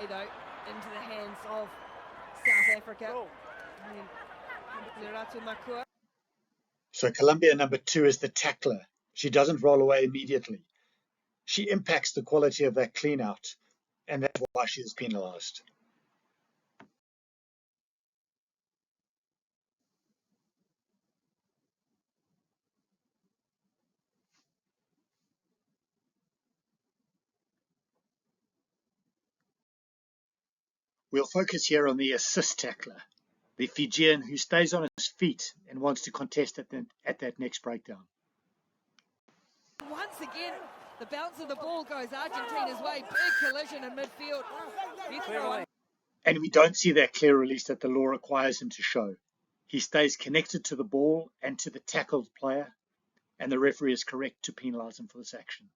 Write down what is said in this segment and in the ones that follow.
though, into the hands of South Africa. So Colombia number 2 is the tackler. She doesn't roll away immediately. She impacts the quality of that clean out, and that's why she is penalised. We'll focus here on the assist tackler, the Fijian who stays on his feet and wants to contest at that next breakdown. Once again, the bounce of the ball goes Argentina's way. Big collision in midfield. And we don't see that clear release that the law requires him to show. He stays connected to the ball and to the tackled player, and the referee is correct to penalise him for this action.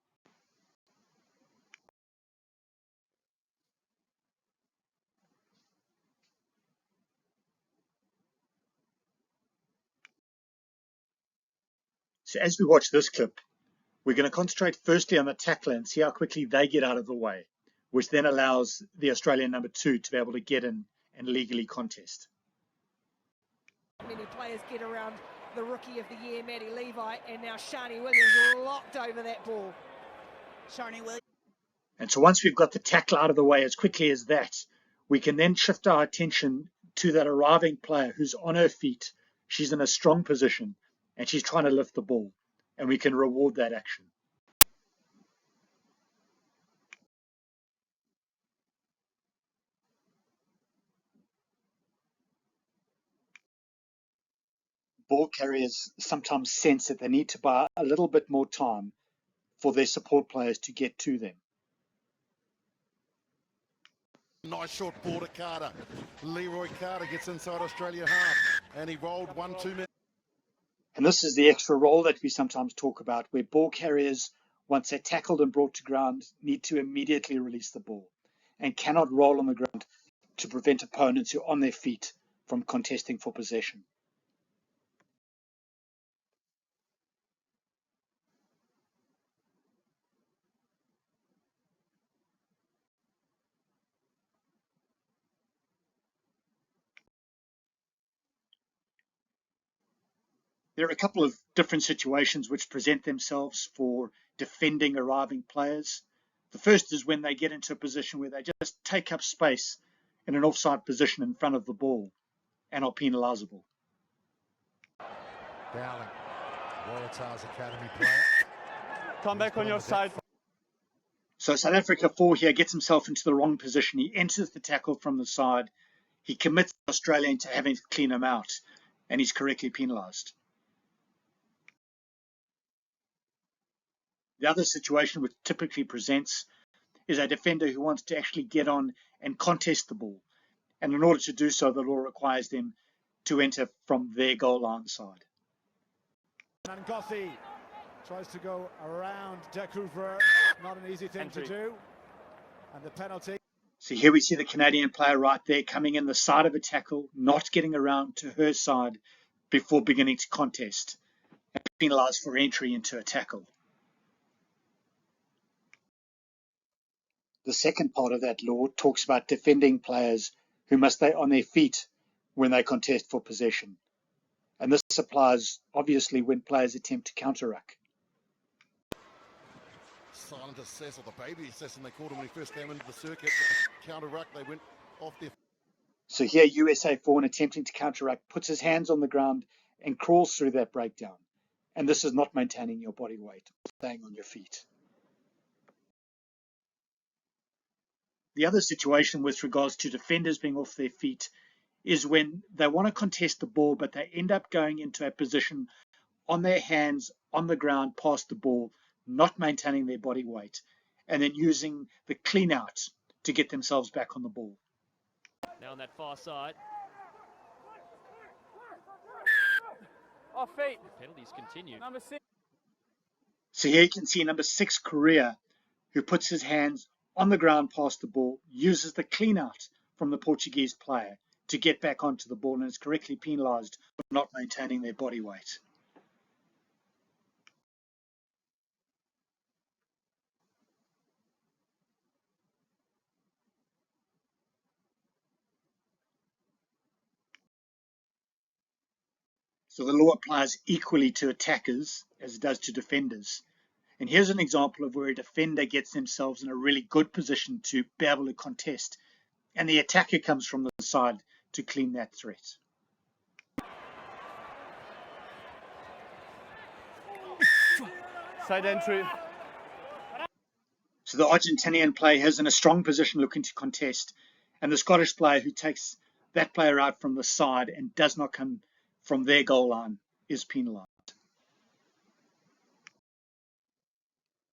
So as we watch this clip, we're going to concentrate firstly on the tackler and see how quickly they get out of the way, which then allows the Australian number 2 to be able to get in and legally contest. Many players get around the rookie of the year, Maddie Levi, and now Shani Williams locked over that ball. Shani Williams. And so once we've got the tackle out of the way as quickly as that, we can then shift our attention to that arriving player who's on her feet. She's in a strong position and she's trying to lift the ball, and we can reward that action. Ball carriers sometimes sense that they need to buy a little bit more time for their support players to get to them. Nice short ball to Carter. Leroy Carter gets inside Australia half, and he rolled 1-2 minutes. And this is the extra role that we sometimes talk about, where ball carriers, once they're tackled and brought to ground, need to immediately release the ball and cannot roll on the ground to prevent opponents who are on their feet from contesting for possession. There are a couple of different situations which present themselves for defending arriving players. The first is when they get into a position where they just take up space in an offside position in front of the ball and are penalisable. Dowling, Waratah's academy player. Come back on your side. So South Africa 4 here gets himself into the wrong position. He enters the tackle from the side. He commits Australia into having to clean him out, and he's correctly penalised. The other situation which typically presents is a defender who wants to actually get on and contest the ball. And in order to do so, the law requires them to enter from their goal line side. Ngothi tries to go around Dekouvreur. Not an easy thing to do. And the penalty. So here we see the Canadian player right there coming in the side of a tackle, not getting around to her side before beginning to contest, and penalised for entry into a tackle. The second part of that law talks about defending players who must stay on their feet when they contest for possession. And this applies, obviously, when players attempt to counter-ruck. Silent assess, or the baby assassin they called him when he first came into the circuit. Counter-ruck, they went off their... So here, USA 4, in attempting to counter-ruck, puts his hands on the ground and crawls through that breakdown. And this is not maintaining your body weight, staying on your feet. The other situation with regards to defenders being off their feet is when they want to contest the ball, but they end up going into a position on their hands, on the ground, past the ball, not maintaining their body weight, and then using the clean out to get themselves back on the ball. Now on that far side. Off feet. The penalties continue. Number 6. So here you can see number 6, Korea, who puts his hands on the ground past the ball, uses the clean out from the Portuguese player to get back onto the ball, and is correctly penalised for not maintaining their body weight. So the law applies equally to attackers as it does to defenders. And here's an example of where a defender gets themselves in a really good position to be able to contest, and the attacker comes from the side to clean that threat. Side entry. So the Argentinian player is in a strong position looking to contest, and the Scottish player who takes that player out from the side and does not come from their goal line is penalised.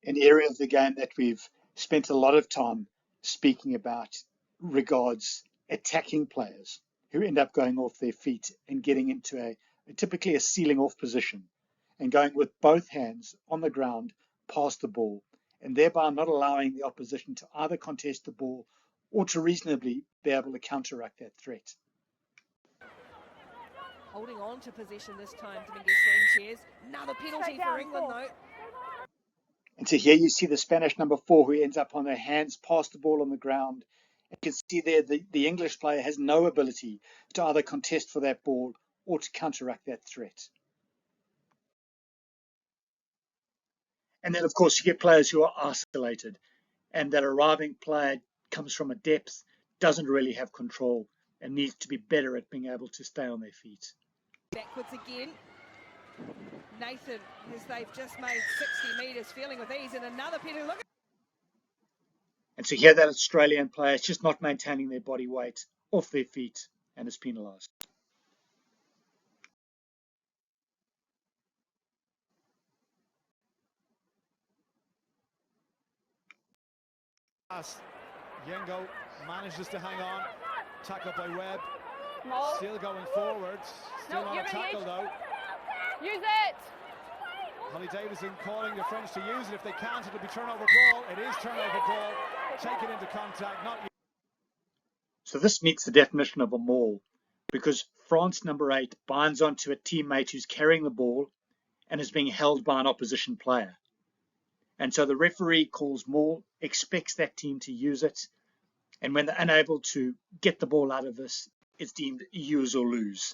An area of the game that we've spent a lot of time speaking about regards attacking players who end up going off their feet and getting into typically a sealing off position and going with both hands on the ground past the ball, and thereby not allowing the opposition to either contest the ball or to reasonably be able to counteract that threat. Holding on to possession this time to Mingus Sanchez. Another penalty for England though. And so here you see the Spanish number 4 who ends up on their hands past the ball on the ground. You can see there the English player has no ability to either contest for that ball or to counteract that threat. And then, of course, you get players who are isolated, and that arriving player comes from a depth, doesn't really have control, and needs to be better at being able to stay on their feet. Backwards again. Nathan, as they've just made 60 metres, feeling with ease, and another penalty. Look. And so here that Australian player is just not maintaining their body weight off their feet and is penalised. Yengo manages to hang on, tackled by Webb, still going forwards, still not a tackle though. Use it! Holly Davison calling the French to use it. If they can't, it'll be turnover ball. It is turnover ball, taken into contact, not used. So this meets the definition of a maul, because France number 8 binds onto a teammate who's carrying the ball and is being held by an opposition player. And so the referee calls maul, expects that team to use it, and when they're unable to get the ball out of this, it's deemed use or lose.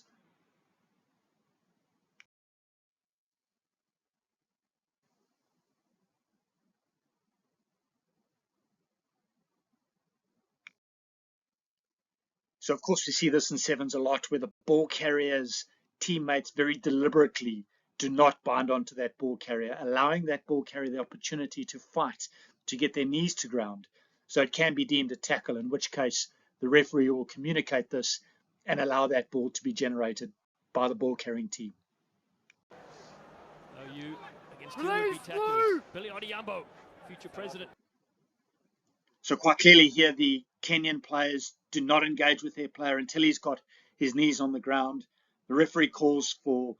So of course we see this in sevens a lot, where the ball carrier's teammates very deliberately do not bind onto that ball carrier, allowing that ball carrier the opportunity to fight, to get their knees to ground. So it can be deemed a tackle, in which case the referee will communicate this and allow that ball to be generated by the ball carrying team. OU against two rugby tackles. Billy Odhiambo, future president. So quite clearly here, the Kenyan players do not engage with their player until he's got his knees on the ground. The referee calls for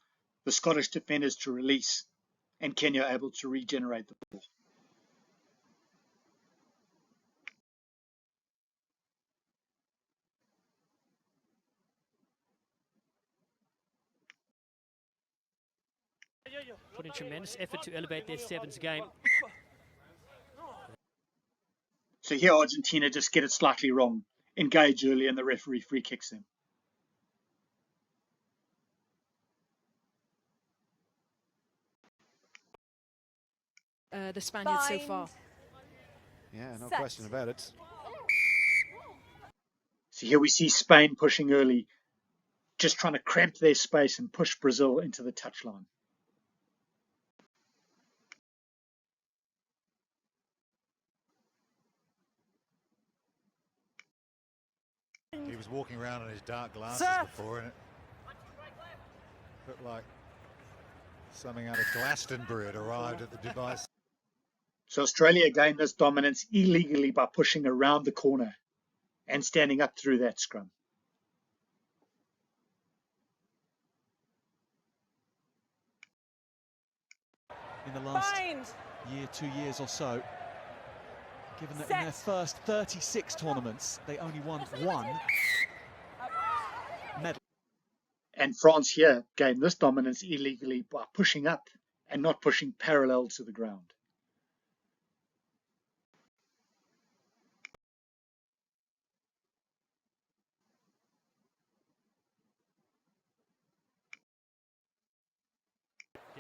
the Scottish defenders to release, and Kenya able to regenerate the ball. Put in tremendous effort to elevate their sevens game. So here Argentina just get it slightly wrong, engage early, and the referee free kicks them. The Spaniards so far. Yeah, no question about it. So here we see Spain pushing early, just trying to cramp their space and push Brazil into the touchline. He was walking around in his dark glasses before, and it looked like something out of Glastonbury had arrived at the device. So Australia gained this dominance illegally by pushing around the corner and standing up through that scrum. In the last year, 2 years or so, given that in their first 36 tournaments, they only won one medal. And France here gained this dominance illegally by pushing up and not pushing parallel to the ground.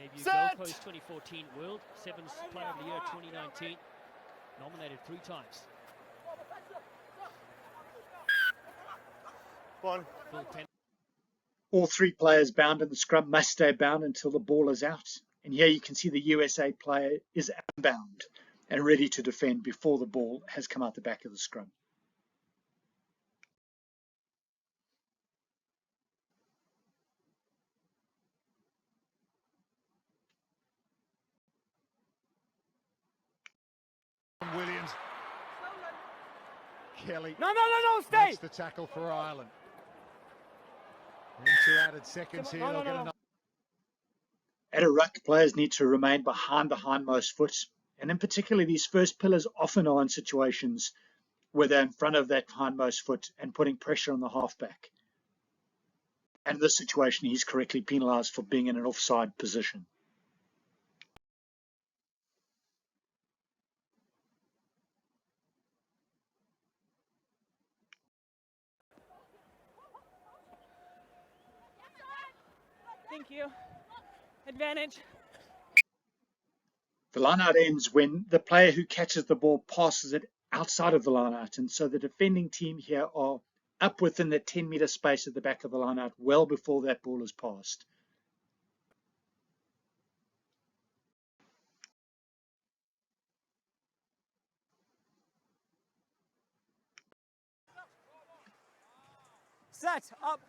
Debut Gold Coast 2014 World Sevens Player of the Year 2019. Nominated 3 times. All 3 players bound in the scrum must stay bound until the ball is out. And here you can see the USA player is unbound and ready to defend before the ball has come out the back of the scrum. Williams. Kelly. No, stay! Makes the tackle for Ireland. Into added seconds here. They'll get another. At a ruck, players need to remain behind the hindmost foot. And in particular, these first pillars often are in situations where they're in front of that hindmost foot and putting pressure on the halfback. And in this situation, he's correctly penalised for being in an offside position. Thank you. Advantage. The line-out ends when the player who catches the ball passes it outside of the line-out. And so the defending team here are up within the 10-metre space at the back of the line-out well before that ball is passed. Set up.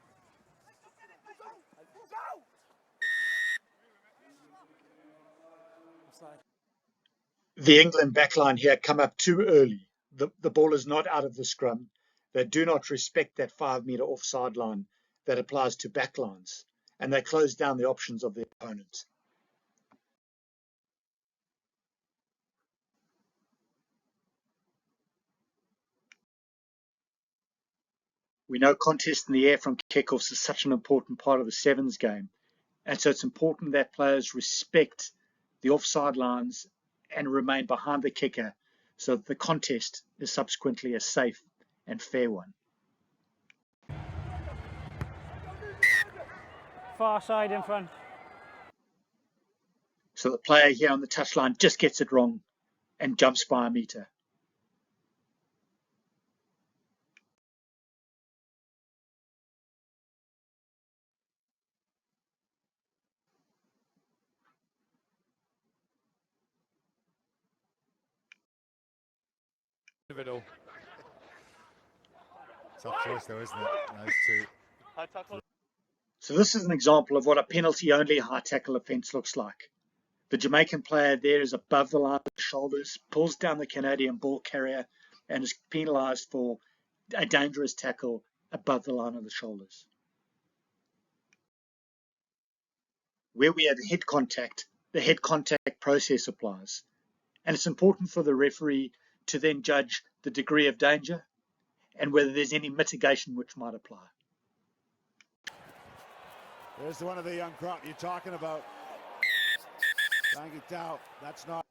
The England backline here come up too early. The ball is not out of the scrum. They do not respect that 5-metre offside line that applies to backlines, and they close down the options of their opponents. We know contest in the air from kickoffs is such an important part of the sevens game, and so it's important that players respect the offside lines and remain behind the kicker so that the contest is subsequently a safe and fair one. Far side in front. So the player here on the touchline just gets it wrong and jumps by a metre. Tough choice though, isn't it? Those two. So this is an example of what a penalty-only high tackle offence looks like. The Jamaican player there is above the line of the shoulders, pulls down the Canadian ball carrier, and is penalised for a dangerous tackle above the line of the shoulders. Where we have head contact, the head contact process applies. And it's important for the referee to then judge the degree of danger and whether there's any mitigation which might apply. There's one of the young crop you're talking about. Bang it down. That's not.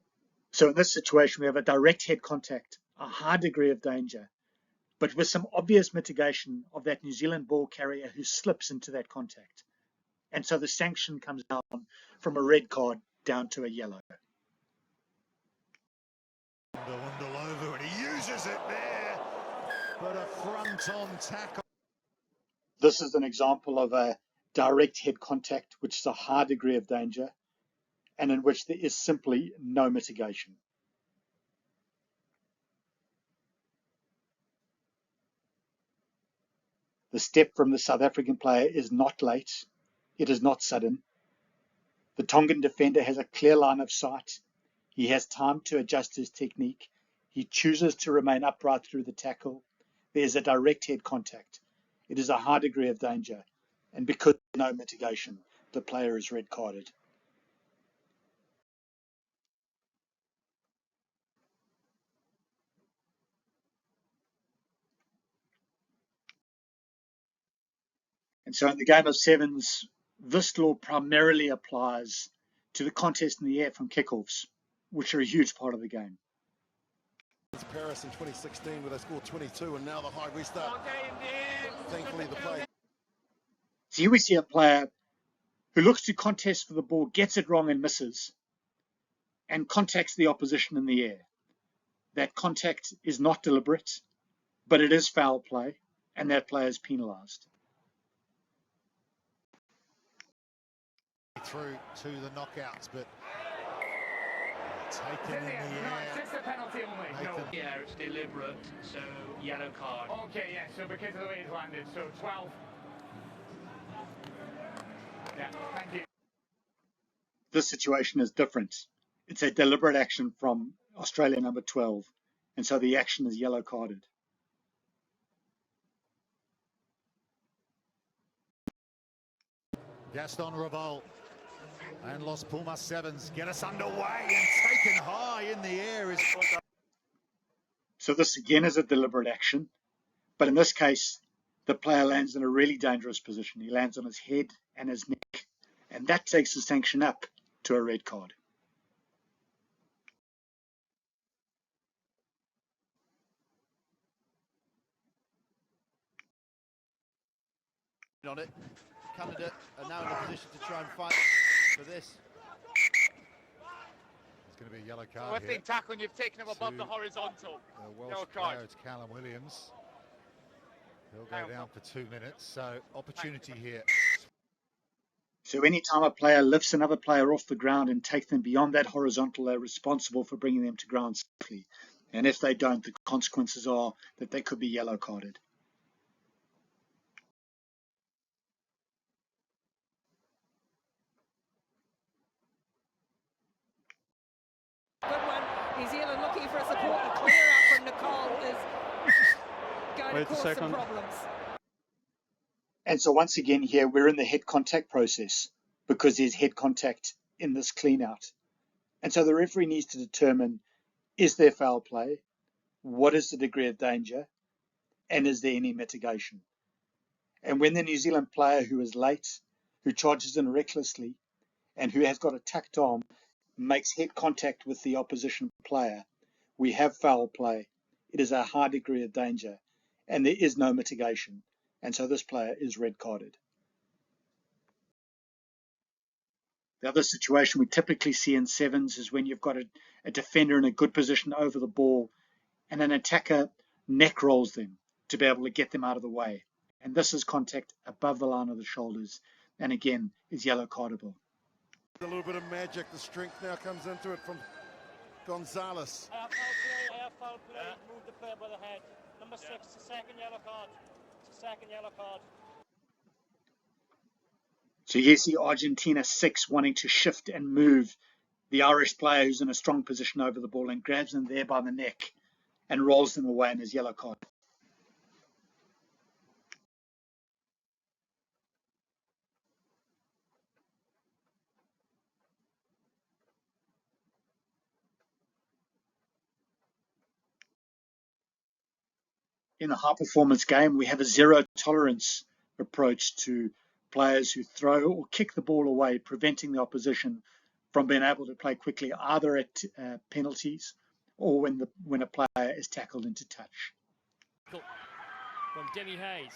So in this situation, we have a direct head contact, a high degree of danger, but with some obvious mitigation of that New Zealand ball carrier who slips into that contact. And so the sanction comes down from a red card down to a yellow. Over, and he uses it there, but a front-on tackle. This is an example of a direct head contact, which is a high degree of danger, and in which there is simply no mitigation. The step from the South African player is not late. It is not sudden. The Tongan defender has a clear line of sight. He has time to adjust his technique. He chooses to remain upright through the tackle. There's a direct head contact. It is a high degree of danger. And because there's no mitigation, the player is red carded. And so in the game of sevens, this law primarily applies to the contest in the air from kickoffs, which are a huge part of the game. It's Paris in 2016 where they scored 22 and now the high restart. Thankfully the play. So here we see a player who looks to contest for the ball, gets it wrong and misses, and contacts the opposition in the air. That contact is not deliberate, but it is foul play, and that player is penalised. Through to the knockouts, but taken in the air. Just a penalty only. No. Yeah, it's deliberate, so yellow card. Okay, yeah, so because of the way it's landed, so 12. Yeah, thank you. This situation is different. It's a deliberate action from Australia number 12, and so the action is yellow carded. Gaston Revolt and Los Pumas Sevens get us underway, and taken high in the air is... So this again is a deliberate action, but in this case, the player lands in a really dangerous position. He lands on his head and his neck, and that takes the sanction up to a red card. On it. Canada are now in a position to try and fight for this. It's going to be a yellow card Lifting tackle, and you've taken him above the horizontal. Welsh player, it's Callum Williams. He'll go down for 2 minutes, so opportunity here. So anytime a player lifts another player off the ground and takes them beyond that horizontal, they're responsible for bringing them to ground safely. And if they don't, the consequences are that they could be yellow carded. Good one. New Zealand looking for a support. The clear out from Nicole is going to cause some problems. And so once again here, we're in the head contact process because there's head contact in this clean out. And so the referee needs to determine, is there foul play? What is the degree of danger? And is there any mitigation? And when the New Zealand player who is late, who charges in recklessly, and who has got a tucked arm, makes head contact with the opposition player, we have foul play. It is a high degree of danger, and there is no mitigation. And so this player is red carded. The other situation we typically see in sevens is when you've got a defender in a good position over the ball, and an attacker neck rolls them to be able to get them out of the way. And this is contact above the line of the shoulders, and again is yellow cardable. A little bit of magic. The strength now comes into it from Gonzalez. I have foul play. Move the player by the head. Number 6, the second yellow card. It's the second yellow card. So you see Argentina 6 wanting to shift and move the Irish player who's in a strong position over the ball and grabs them there by the neck and rolls them away in his yellow card. In a high performance game, we have a zero tolerance approach to players who throw or kick the ball away, preventing the opposition from being able to play quickly, either at penalties or when a player is tackled into touch. From Demi Hayes.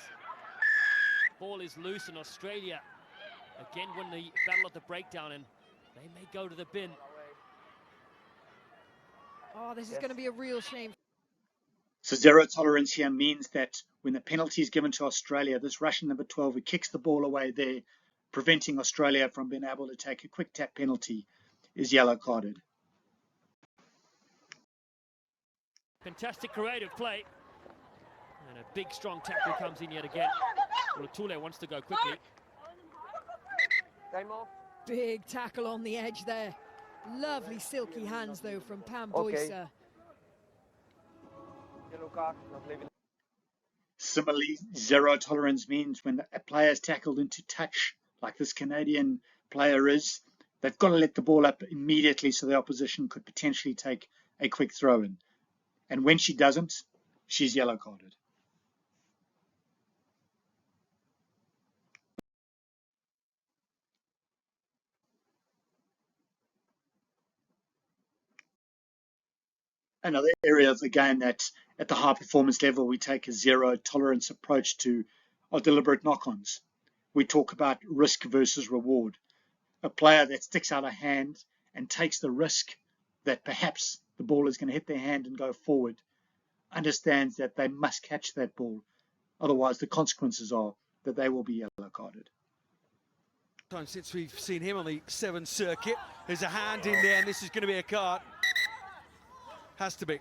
Ball is loose in Australia. Again, win the battle at the breakdown, and they may go to the bin. Oh, this is going to be a real shame. So zero tolerance here means that when the penalty is given to Australia, this Russian number 12 who kicks the ball away there, preventing Australia from being able to take a quick tap penalty, is yellow carded. Fantastic creative play. And a big strong tackle comes in yet again. Well, Tule wants to go quickly. Big tackle on the edge there. Lovely silky hands though from Pam Boycer. Similarly, zero tolerance means when a player is tackled into touch, like this Canadian player is, they've got to let the ball up immediately so the opposition could potentially take a quick throw in. And when she doesn't, she's yellow carded. Another area of the game that at the high performance level we take a zero tolerance approach to are deliberate knock-ons. We talk about risk versus reward. a player that sticks out a hand and takes the risk that perhaps the ball is going to hit their hand and go forward, understands that they must catch that ball. Otherwise, the consequences are that they will be yellow carded. Since we've seen him on the 7 circuit, there's a hand in there, and this is going to be a card. Has to be.